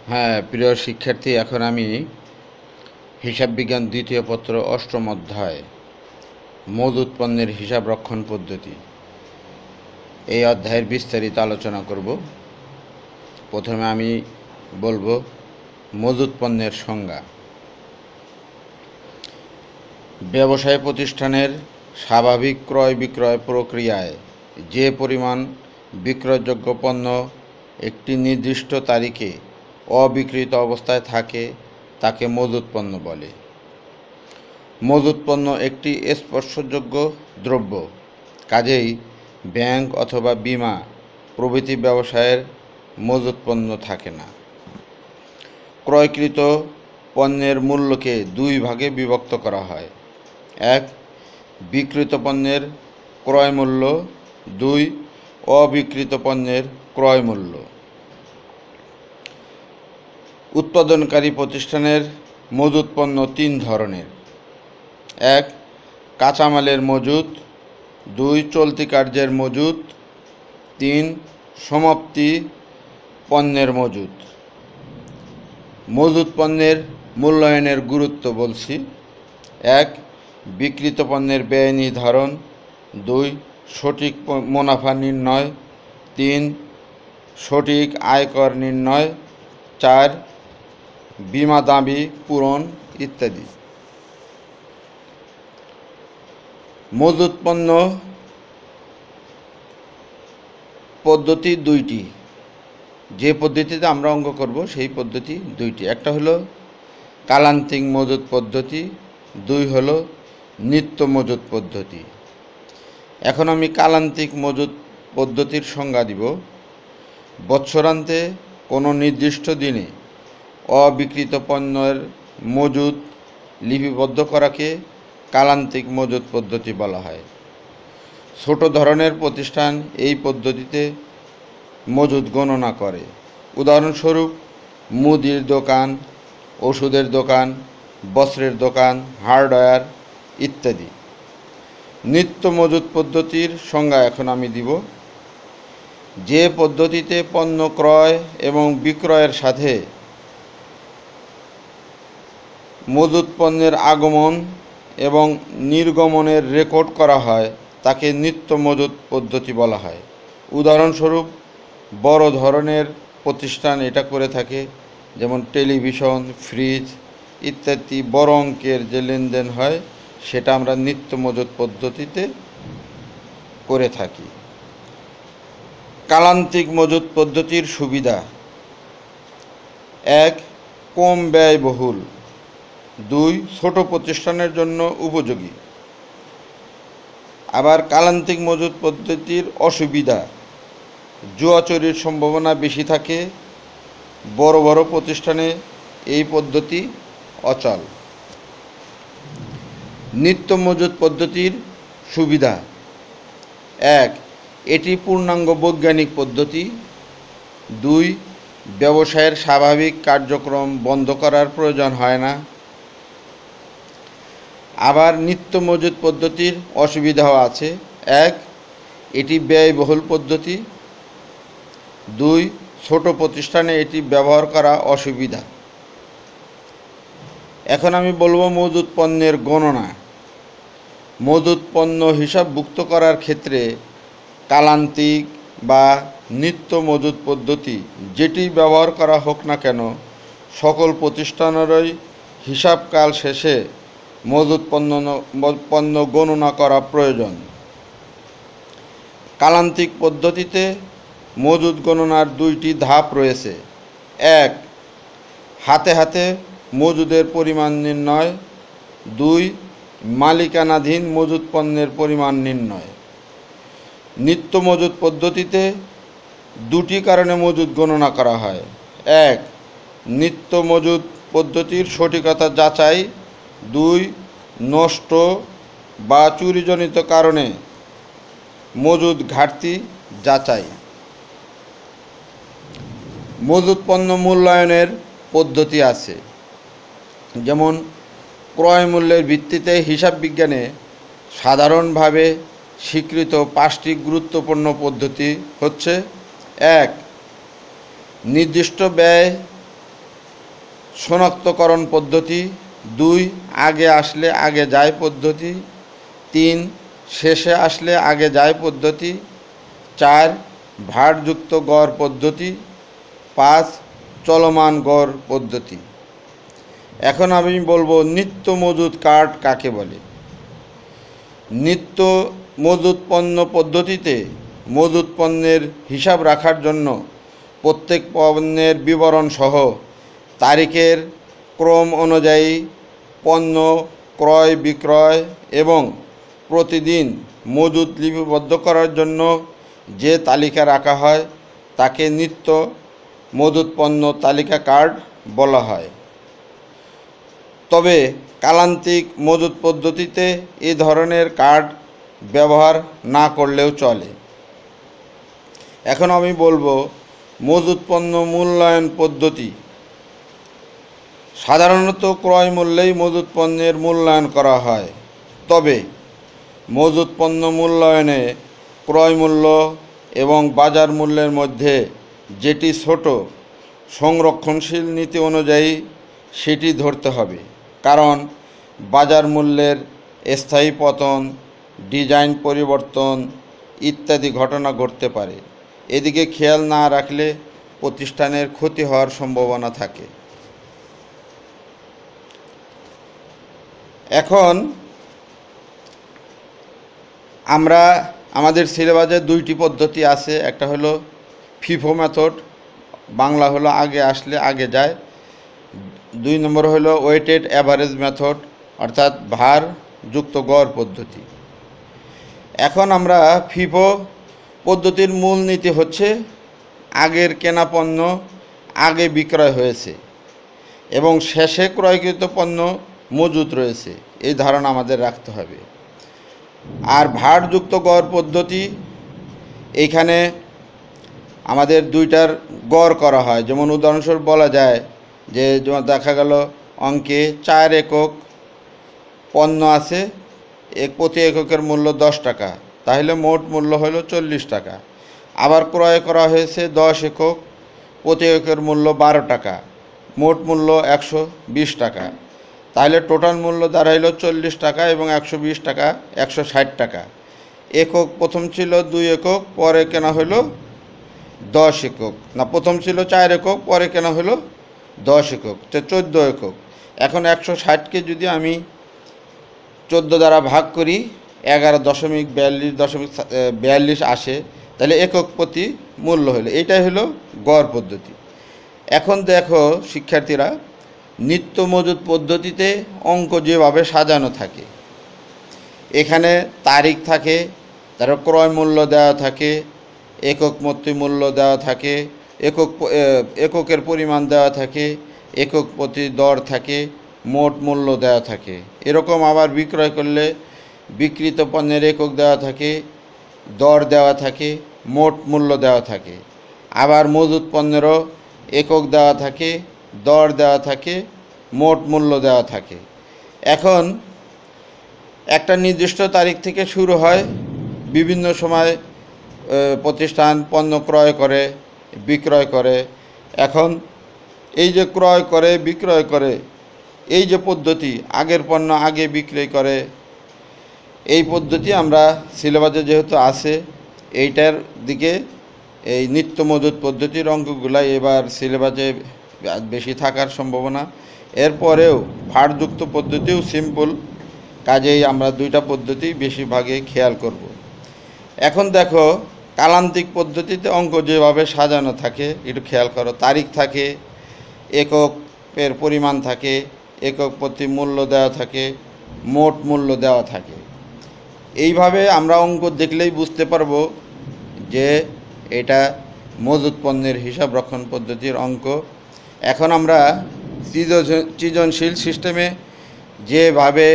হ্যাঁ, প্রিয় শিক্ষার্থী, এখন আমি হিসাব বিজ্ঞান দ্বিতীয় পত্র অষ্টম অধ্যায় মজুত পণ্যের হিসাব রক্ষণ পদ্ধতি এই অধ্যায়ের বিস্তারিত আলোচনা করব। প্রথমে আমি বলবো মজুত পণ্যের সংজ্ঞা। ব্যবসায় প্রতিষ্ঠানের স্বাভাবিক ক্রয় বিক্রয় প্রক্রিয়ায় যে পরিমাণ বিক্রয়যোগ্য পণ্য একটি নির্দিষ্ট তারিখে অবিক্রিত অবস্থায় থাকে তাকে মজুত পণ্য বলে। মজুত পণ্য একটি স্পর্শযোগ্য দ্রব্য, কাজেই ব্যাংক অথবা বীমা প্রভৃতি ব্যবসায়ের মজুত পণ্য থাকে না। ক্রয়কৃত পণ্যের মূল্যকে দুই ভাগে বিভক্ত করা হয়: এক, বিক্রিত পণ্যের ক্রয় মূল্য; দুই, অবিক্রিত পণ্যের ক্রয় মূল্য। উৎপাদনকারী প্রতিষ্ঠানের মজুত পণ্য তিন ধরনের: এক, কাঁচামালের মজুত; দুই, চলতি কার্যের মজুত; তিন, সমাপ্তি পণ্যের মজুত। মজুত পণ্যের মূল্যায়নের গুরুত্ব বলছি। এক, বিক্রিত পণ্যের ব্যয় নির্ধারণ; দুই, সঠিক মুনাফা নির্ণয়; তিন, সঠিক আয়কর নির্ণয়; চার, বীমা দাবি পূরণ ইত্যাদি। মজুত পণ্য পদ্ধতি দুইটি। যে পদ্ধতিতে আমরা অঙ্ক করব সেই পদ্ধতি দুইটি। একটা হলো কালান্তিক মজুত পদ্ধতি, দুই হলো নিত্য মজুত পদ্ধতি। এখন আমি কালান্তিক মজুত পদ্ধতির সংজ্ঞা দিব। বৎসরান্তে কোনো নির্দিষ্ট দিনে অবিক্রিত পণ্যের মজুত লিপিবদ্ধ করাকে কালান্তিক মজুত পদ্ধতি বলা হয়। ছোট ধরনের প্রতিষ্ঠান এই পদ্ধতিতে মজুত গণনা করে। উদাহরণস্বরূপ মুদির দোকান, ওষুধের দোকান, বস্ত্রের দোকান, হার্ডওয়্যার ইত্যাদি। নিত্য মজুত পদ্ধতির সংজ্ঞা এখন আমি দিব। যে পদ্ধতিতে পণ্য ক্রয় এবং বিক্রয়ের সাথে মজুত পণ্যের আগমন এবং নির্গমনের রেকর্ড করা হয় তাকে নিত্য মজুত পদ্ধতি বলা হয়। উদাহরণস্বরূপ বড় ধরনের প্রতিষ্ঠান এটা করে থাকে, যেমন টেলিভিশন, ফ্রিজ ইত্যাদি বড় অঙ্কের যে লেনদেন হয় সেটা আমরা নিত্য মজুত পদ্ধতিতে করে থাকি। কালান্তিক মজুত পদ্ধতির সুবিধা: এক, কম ব্যয়বহুল; দুই, ছোট প্রতিষ্ঠানের জন্য উপযোগী। আবার কালান্তিক মজুত পদ্ধতির অসুবিধা: জুয়া চুরির সম্ভাবনা বেশি থাকে। বড় বড় প্রতিষ্ঠানে এই পদ্ধতি অচল। নিত্য মজুত পদ্ধতির সুবিধা: এক, এটি পূর্ণাঙ্গ বৈজ্ঞানিক পদ্ধতি। দুই, ব্যবসায়ের স্বাভাবিক কার্যক্রম বন্ধ করার প্রয়োজন হয় না। আবার নিত্য মজুত পদ্ধতির অসুবিধাও আছে। এক, এটি ব্যয়বহুল পদ্ধতি। দুই, ছোট প্রতিষ্ঠানে এটি ব্যবহার করা অসুবিধা। এখন আমি বলবো মজুত পণ্যের গণনা। মজুত পণ্য হিসাবভুক্ত করার ক্ষেত্রে কালান্তিক বা নিত্য মজুত পদ্ধতি যেটি ব্যবহার করা হোক না কেন, সকল প্রতিষ্ঠানেরই হিসাবকাল শেষে মজুত পণ্য গণনা করা প্রয়োজন। কালান্তিক পদ্ধতিতে মজুত গণনার দুইটি ধাপ রয়েছে। এক, হাতে হাতে মজুদের পরিমাণ নির্ণয়; দুই, মালিকানাধীন মজুত পণ্যের পরিমাণ নির্ণয়। নিত্য মজুত পদ্ধতিতে দুটি কারণে মজুত গণনা করা হয়। এক, নিত্য মজুত পদ্ধতির সঠিকতা যাচাই; দুই, নষ্ট বা চুরিজনিত কারণে মজুত ঘাটতি যাচাই। মজুত পণ্য মূল্যায়নের পদ্ধতি আছে, যেমন ক্রয় মূল্যের ভিত্তিতে হিসাব বিজ্ঞানে সাধারণভাবে স্বীকৃত পাঁচটি গুরুত্বপূর্ণ পদ্ধতি হচ্ছে: এক, নির্দিষ্ট ব্যয় শনাক্তকরণ পদ্ধতি, 2 আগে আসলে আগে যায় পদ্ধতি, 3 শেষে আসলে আগে যায় পদ্ধতি, 4 ভারযুক্ত গড় পদ্ধতি, 5 চলমান গড় পদ্ধতি। এখন আমি বলবো নিত্য মজুদ কার্ড কাকে বলে। নিত্য মজুদ পণ্য পদ্ধতিতে মজুদ পণ্যের হিসাব রাখার জন্য প্রত্যেক পণ্যের বিবরণ সহ তারিখের ক্রম অনুযায়ী পণ্য ক্রয় বিক্রয় এবং প্রতিদিন মজুদ লিপিবদ্ধ করার জন্য যে তালিকা রাখা হয় তাকে নিত্য মজুদ পণ্য তালিকা কার্ড বলা হয়। তবে কালান্তিক মজুদ পদ্ধতিতে এ ধরনের কার্ড ব্যবহার না করলেও চলে। এখন আমি বলবো মজুদ পণ্য মূল্যায়ন পদ্ধতি। সাধারণত ক্রয় মূল্যেই মজুদ পণ্যের মূল্যায়ন করা হয়, তবে মজুদ পণ্য মূল্যায়নে ক্রয় মূল্য এবং বাজার মূল্যের মধ্যে যেটি ছোট সংরক্ষণশীল নীতি অনুযায়ী সেটি ধরতে হবে, কারণ বাজার মূল্যের স্থায়ী পতন, ডিজাইন পরিবর্তন ইত্যাদি ঘটনা ঘটতে পারে। এদিকে খেয়াল না রাখলে প্রতিষ্ঠানের ক্ষতি হওয়ার সম্ভাবনা থাকে। এখন আমরা আমাদের সিলেবাসে 2টি পদ্ধতি আছে। একটা হলো ফিফো মেথড, বাংলা হলো আগে আসলে আগে যায়। 2 নম্বর হলো ওয়েটেড অ্যাভারেজ মেথড, অর্থাৎ ভার যুক্ত গড় পদ্ধতি। এখন আমরা ফিফো পদ্ধতির মূল নীতি হচ্ছে আগের কেনা পণ্য আগে বিক্রয় হয়েছে এবং শেষে ক্রয়কৃত পণ্য মজুত রয়েছে, এই ধারণা আমাদের রাখতে হবে। আর ভারযুক্ত গড় পদ্ধতি, এইখানে আমাদের 2টার গড় করা হয়। যেমন উদাহরণস্বরূপ বলা যায় যে দেখা গেল অঙ্কে 4 একক পণ্য আছে, প্রতি এককের মূল্য 10 টাকা, তাহলে মোট মূল্য হলো 40 টাকা। আবার ক্রয় করা হয়েছে 10 একক, প্রতি এককের মূল্য 12 টাকা, মোট মূল্য 120 টাকা, তাহলে টোটাল মূল্য দাঁড়াইল 40 টাকা এবং 120 টাকা 160 টাকা। একক প্রথম ছিল 2 একক, পরে কেনা হলো 10 একক, না প্রথম ছিল 4 একক, পরে কেনা হলো 10 একক, তো 14 একক। এখন 160কে যদি আমি 14 দ্বারা ভাগ করি 11.42 আসে, তাহলে একক প্রতি মূল্য হলো, এইটাই হলো গড় পদ্ধতি। এখন দেখো শিক্ষার্থীরা, নিত্য মজুদ পদ্ধতিতে অঙ্ক যেভাবে সাজানো থাকে, এখানে তারিখ থাকে, তারপর ক্রয় মূল্য দেওয়া থাকে, একক প্রতি মূল্য দেওয়া থাকে, এককের পরিমাণ দেওয়া থাকে, একক প্রতি দর থাকে, মোট মূল্য দেওয়া থাকে। এরকম আবার বিক্রয় করলে বিক্রিত পণ্যের একক দেওয়া থাকে, দর দেওয়া থাকে, মোট মূল্য দেওয়া থাকে। আবার মজুদ পণ্যেরও একক দেওয়া থাকে, দর দেওয়া থাকে, মোট মূল্য দেওয়া থাকে। এখন একটা নির্দিষ্ট তারিখ থেকে শুরু হয়, বিভিন্ন সময় প্রতিষ্ঠান পণ্য ক্রয় করে বিক্রয় করে। এখন এই যে ক্রয় করে বিক্রয় করে, এই যে পদ্ধতি, আগের পণ্য আগে বিক্রয় করে, এই পদ্ধতি আমরা সিলেবাসে যেহেতু আছে, এইটার দিকে এই নিত্য মজুদ পদ্ধতির অঙ্কগুলো এবার সিলেবাসে বেশি থাকার সম্ভাবনা। এরপরেও ভারযুক্ত পদ্ধতিও সিম্পল, কাজেই আমরা 2টা পদ্ধতি বেশিরভাগে খেয়াল করব। এখন দেখো কালান্তিক পদ্ধতিতে অঙ্ক যেভাবে সাজানো থাকে একটু খেয়াল করো। তারিখ থাকে, এককের পরিমাণ থাকে, একক প্রতি মূল্য দেওয়া থাকে, মোট মূল্য দেওয়া থাকে। এইভাবে আমরা অঙ্ক দেখলেই বুঝতে পারবো যে এটা মজুদ পণ্যের হিসাব রক্ষণ পদ্ধতির অঙ্ক। এখন আমরা সৃজনশীল সিস্টেমে যেভাবে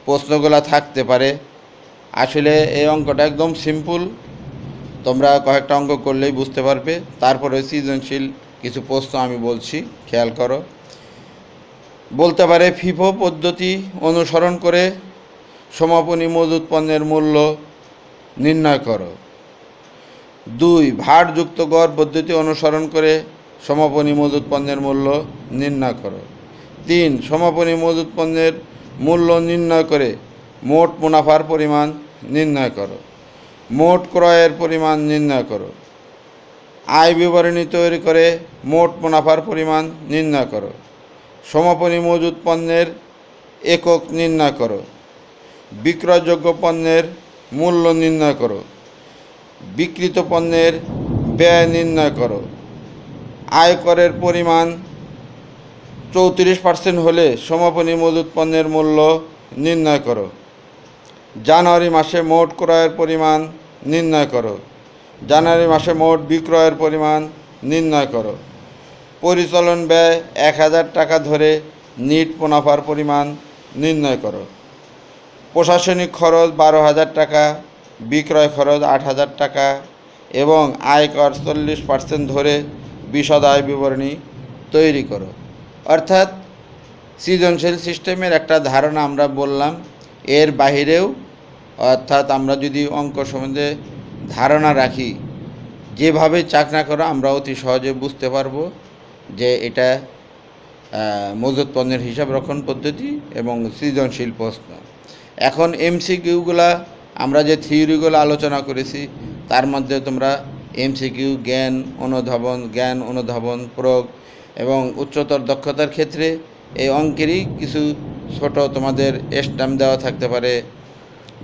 প্রশ্নগুলো থাকতে পারে, আসলে এই অঙ্কটা একদম সিম্পল, তোমরা কয়েকটা অঙ্ক করলেই বুঝতে পারবে। তারপরে সৃজনশীল কিছু প্রশ্ন আমি বলছি, খেয়াল করো। বলতে পারে ফিফো পদ্ধতি অনুসরণ করে সমাপনী মজুদ পণ্যের মূল্য নির্ণয় করো। 2 ভারযুক্ত গড় পদ্ধতি অনুসরণ করে সমাপনী মজুদ পণ্যের মূল্য নির্ণয় করো। 3. সমাপনী মজুত পণ্যের মূল্য নির্ণয় করে মোট মুনাফার পরিমাণ নির্ণয় করো। মোট ক্রয়ের পরিমাণ নির্ণয় করো। আয় বিবরণী তৈরি করে মোট মুনাফার পরিমাণ নির্ণয় করো। সমাপনী মজুত পণ্যের একক নির্ণয় করো। বিক্রয়যোগ্য পণ্যের মূল্য নির্ণয় করো। বিক্রিত পণ্যের ব্যয় নির্ণয় করো। আয়করের পরিমাণ 34% হলে সমাপনী মজুত পণ্যের মূল্য নির্ণয় করো। জানুয়ারি মাসে মোট ক্রয়ের পরিমাণ নির্ণয় করো। জানুয়ারি মাসে মোট বিক্রয়ের পরিমাণ নির্ণয় করো। পরিচালন ব্যয় 1000 টাকা ধরে নিট মুনাফার পরিমাণ নির্ণয় করো। প্রশাসনিক খরচ 12,000 টাকা, বিক্রয় খরচ 8,000 টাকা এবং আয়কর 40% ধরে বিশদ আয় বিবরণী তৈরি করো। অর্থাৎ সৃজনশীল সিস্টেমের একটা ধারণা আমরা বললাম, এর বাহিরেও অর্থাৎ আমরা যদি অঙ্ক সম্বন্ধে ধারণা রাখি, যেভাবে চাকনা করো আমরা অতি সহজে বুঝতে পারবো যে এটা মজুত পণ্যের হিসাব রক্ষণ পদ্ধতি এবং সৃজনশীল প্রশ্ন। এখন এমসিকিউগুলা আমরা যে থিওরিগুলো আলোচনা করেছি তার মধ্যে তোমরা এমসিকিউ জ্ঞান অনুধাবন প্রয়োগ এবং উচ্চতর দক্ষতার ক্ষেত্রে এই অঙ্কেরই কিছু ছোট তোমাদের স্ট্যাম্প দেওয়া থাকতে পারে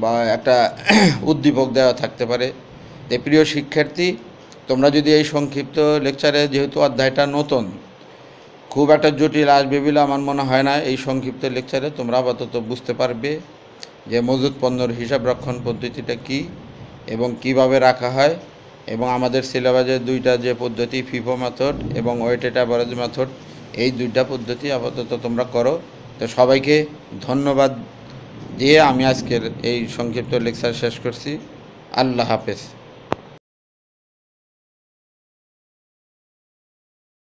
বা একটা উদ্দীপক দেওয়া থাকতে পারে। তাই প্রিয় শিক্ষার্থী, তোমরা যদি এই সংক্ষিপ্ত লেকচারে, যেহেতু অধ্যায়টা নতুন, খুব একটা জটিল আসবে বলে আমার মনে হয় না, এই সংক্ষিপ্ত লেকচারে তোমরা আপাতত বুঝতে পারবে যে মজুত পণ্যের হিসাব রক্ষণ পদ্ধতিটা কী এবং কিভাবে রাখা হয়। এবং আমাদের সিলেবাসের দুইটা যে পদ্ধতি, ফিফো মেথড এবং ওয়েটেড অ্যাভারেজ মেথড, এই দুইটা পদ্ধতি আপাতত তোমরা করো। তো সবাইকে ধন্যবাদ দিয়ে আমি আজকের এই সংক্ষিপ্ত লেকচার শেষ করছি। আল্লাহ হাফেজ।